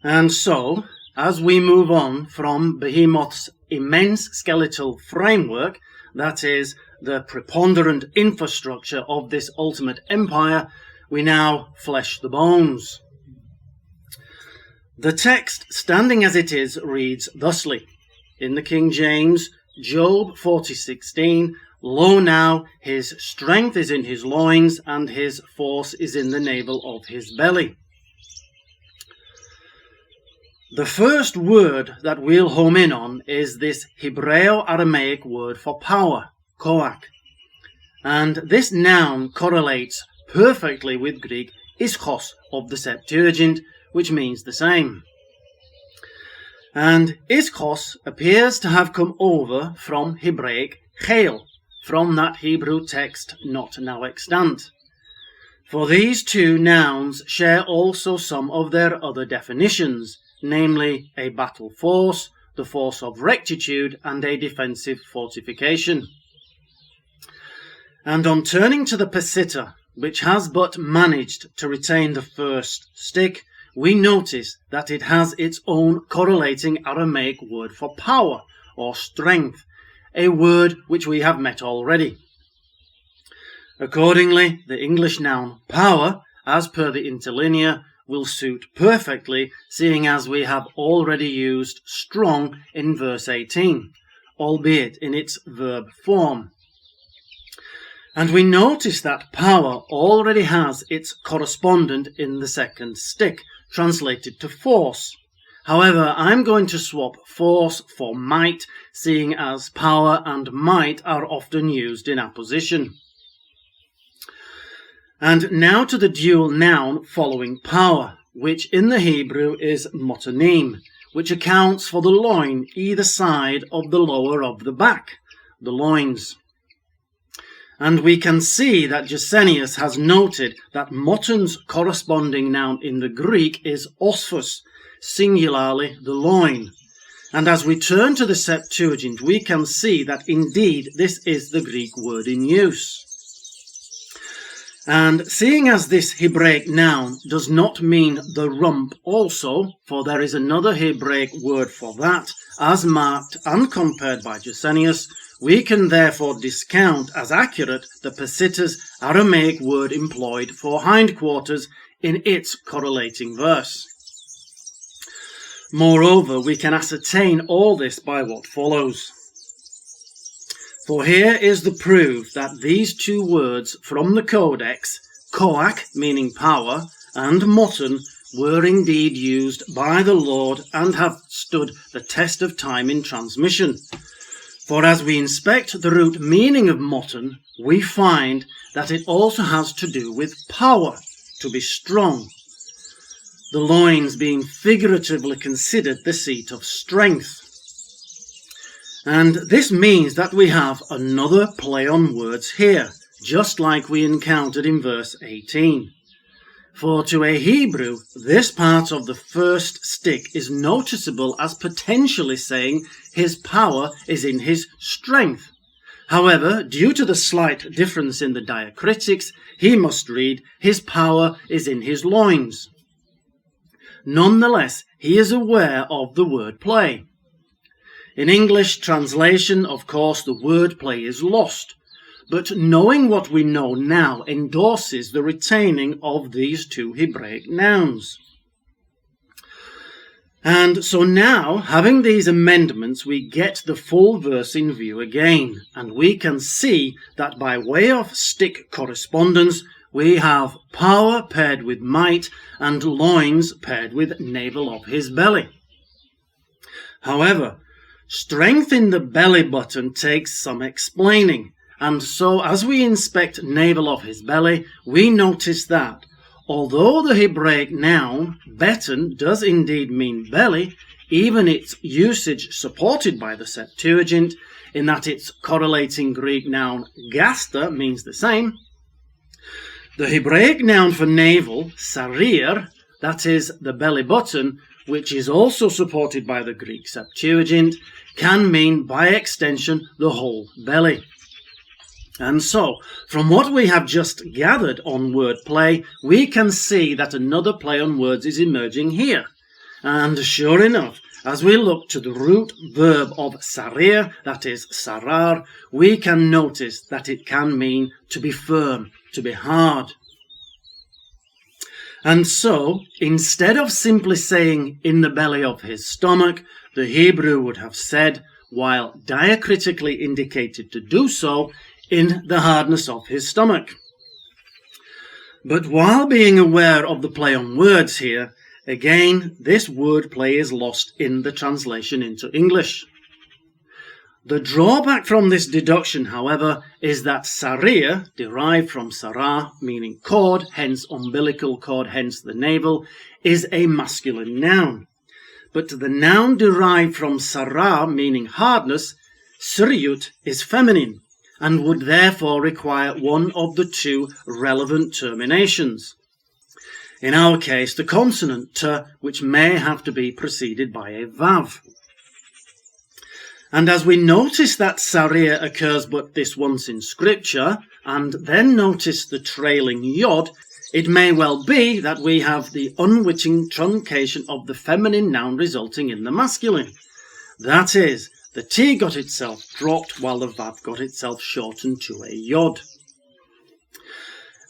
And so, as we move on from Behemoth's immense skeletal framework, that is, the preponderant infrastructure of this ultimate empire, we now flesh the bones. The text, standing as it is, reads thusly. In the King James, Job 40:16, Lo now, his strength is in his loins, and his force is in the navel of his belly. The first word that we'll home in on is this Hebreo-Aramaic word for power, koach. And this noun correlates perfectly with Greek ischos of the Septuagint, which means the same. And ischos appears to have come over from Hebraic chel, from that Hebrew text not now extant. For these two nouns share also some of their other definitions, namely a battle force, the force of rectitude, and a defensive fortification. And on turning to the Peshitta, which has but managed to retain the first stick, we notice that it has its own correlating Aramaic word for power or strength, a word which we have met already. Accordingly, the English noun power, as per the interlinear, will suit perfectly, seeing as we have already used strong in verse 18, albeit in its verb form. And we notice that power already has its correspondent in the second stick, translated to force. However, I'm going to swap force for might, seeing as power and might are often used in apposition. And now to the dual noun following power, which in the Hebrew is motanim, which accounts for the loin either side of the lower of the back, the loins. And we can see that Gesenius has noted that moton's corresponding noun in the Greek is ospos, singularly the loin. And as we turn to the Septuagint, we can see that indeed this is the Greek word in use. And seeing as this Hebraic noun does not mean the rump also, for there is another Hebraic word for that, as marked and compared by Gesenius, we can therefore discount as accurate the Peshitta's Aramaic word employed for hindquarters in its correlating verse. Moreover, we can ascertain all this by what follows. For here is the proof that these two words from the Codex, koach, meaning power, and moton, were indeed used by the Lord and have stood the test of time in transmission. For as we inspect the root meaning of moton, we find that it also has to do with power, to be strong. The loins being figuratively considered the seat of strength. And this means that we have another play on words here, just like we encountered in verse 18. For to a Hebrew, this part of the first stick is noticeable as potentially saying his power is in his strength. However, due to the slight difference in the diacritics, he must read his power is in his loins. Nonetheless, he is aware of the word play. In English translation, of course, the word play is lost. But knowing what we know now endorses the retaining of these two Hebraic nouns. And so now, having these amendments, we get the full verse in view again, and we can see that by way of stick correspondence, we have power paired with might and loins paired with navel of his belly. However, strength in the belly button takes some explaining. And so as we inspect navel of his belly, we notice that, although the Hebraic noun, beton, does indeed mean belly, even its usage supported by the Septuagint, in that its correlating Greek noun, gaster, means the same, the Hebraic noun for navel, sarir, that is the belly button, which is also supported by the Greek Septuagint, can mean by extension the whole belly. And so, from what we have just gathered on wordplay, we can see that another play on words is emerging here. And sure enough, as we look to the root verb of sarir, that is sarar, we can notice that it can mean to be firm, to be hard. And so, instead of simply saying in the belly of his stomach, the Hebrew would have said, while diacritically indicated to do so, in the hardness of his stomach. But while being aware of the play on words here, again, this wordplay is lost in the translation into English. The drawback from this deduction, however, is that sarir, derived from sarah, meaning cord, hence umbilical cord, hence the navel, is a masculine noun. But the noun derived from sarah, meaning hardness, siriyut, is feminine, and would therefore require one of the two relevant terminations. In our case, the consonant t, which may have to be preceded by a vav. And as we notice that sarir occurs but this once in scripture, and then notice the trailing yod, it may well be that we have the unwitting truncation of the feminine noun resulting in the masculine. That is, the t got itself dropped while the vav got itself shortened to a yod.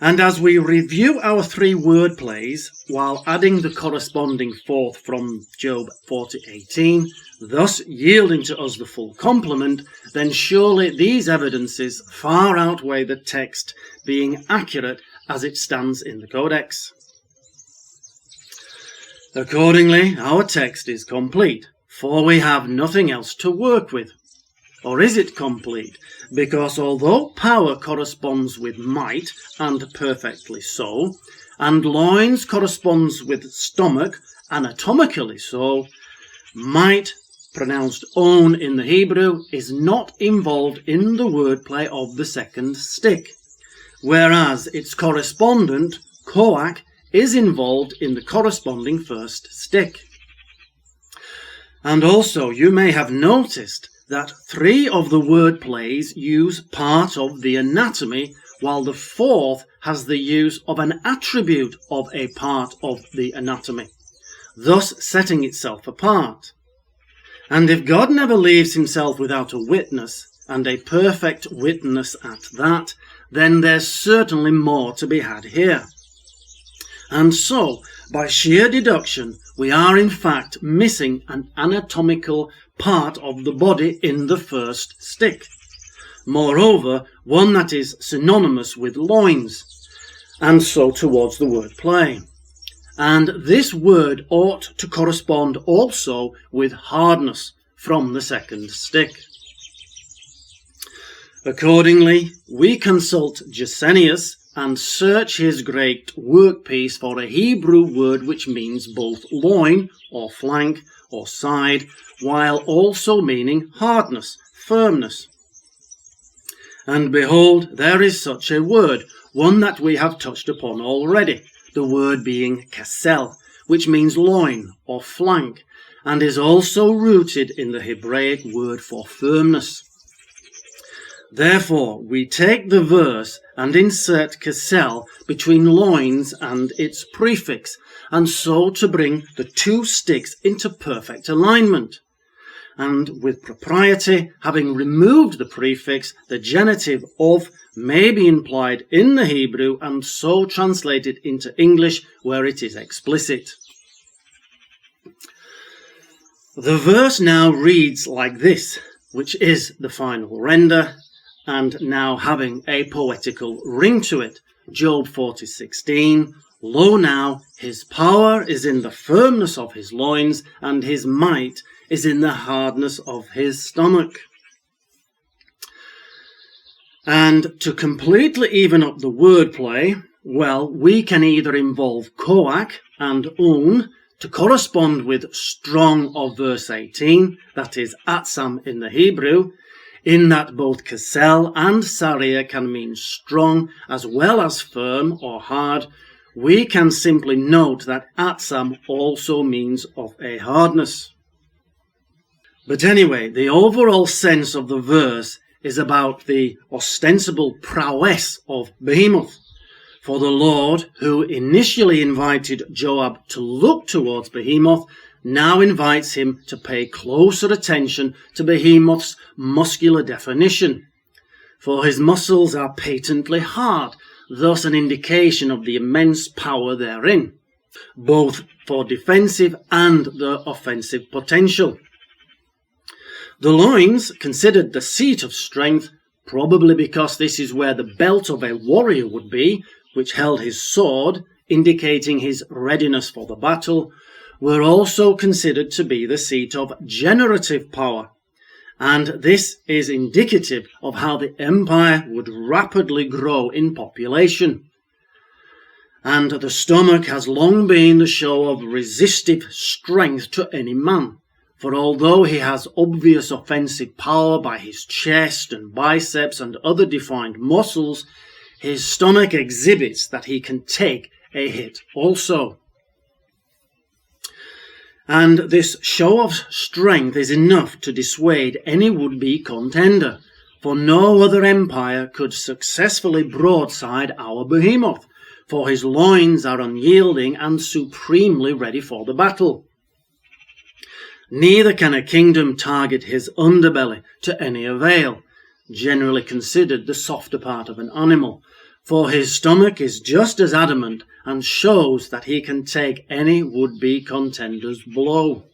And as we review our three word plays, while adding the corresponding fourth from Job 40:18, thus yielding to us the full complement, then surely these evidences far outweigh the text being accurate as it stands in the Codex. Accordingly, our text is complete, for we have nothing else to work with. Or is it complete? Because although power corresponds with might, and perfectly so, and loins corresponds with stomach, anatomically so, might, pronounced own in the Hebrew, is not involved in the wordplay of the second stick, whereas its correspondent, koach, is involved in the corresponding first stick. And also, you may have noticed that three of the word plays use part of the anatomy, while the fourth has the use of an attribute of a part of the anatomy, thus setting itself apart. And if God never leaves himself without a witness, and a perfect witness at that, then there's certainly more to be had here. And so, by sheer deduction, we are in fact missing an anatomical part of the body in the first stick. Moreover, one that is synonymous with loins, and so towards the word play. And this word ought to correspond also with hardness from the second stick. Accordingly, we consult Gesenius and search his great workpiece for a Hebrew word which means both loin, or flank, or side, while also meaning hardness, firmness. And behold, there is such a word, one that we have touched upon already, the word being kasel, which means loin, or flank, and is also rooted in the Hebraic word for firmness. Therefore, we take the verse and insert kasel between loins and its prefix, and so to bring the two sticks into perfect alignment. And with propriety, having removed the prefix, the genitive of may be implied in the Hebrew and so translated into English where it is explicit. The verse now reads like this, which is the final render, and now having a poetical ring to it. Job 40:16, lo now, his power is in the firmness of his loins, and his might is in the hardness of his stomach. And to completely even up the wordplay, well, we can either involve koach and un to correspond with strong of verse 18, that is atzam in the Hebrew, in that both kasel and sarir can mean strong as well as firm or hard. We can simply note that atzam also means of a hardness. But anyway, the overall sense of the verse is about the ostensible prowess of Behemoth. For the Lord, who initially invited Joab to look towards Behemoth, now invites him to pay closer attention to Behemoth's muscular definition, for his muscles are patently hard, thus an indication of the immense power therein, both for defensive and the offensive potential. The loins, considered the seat of strength, probably because this is where the belt of a warrior would be, which held his sword, indicating his readiness for the battle, were also considered to be the seat of generative power, and this is indicative of how the empire would rapidly grow in population. And the stomach has long been the show of resistive strength to any man, for although he has obvious offensive power by his chest and biceps and other defined muscles, his stomach exhibits that he can take a hit also. And this show of strength is enough to dissuade any would-be contender, for no other empire could successfully broadside our Behemoth, for his loins are unyielding and supremely ready for the battle. Neither can a kingdom target his underbelly to any avail, generally considered the softer part of an animal, for his stomach is just as adamant and shows that he can take any would-be contender's blow.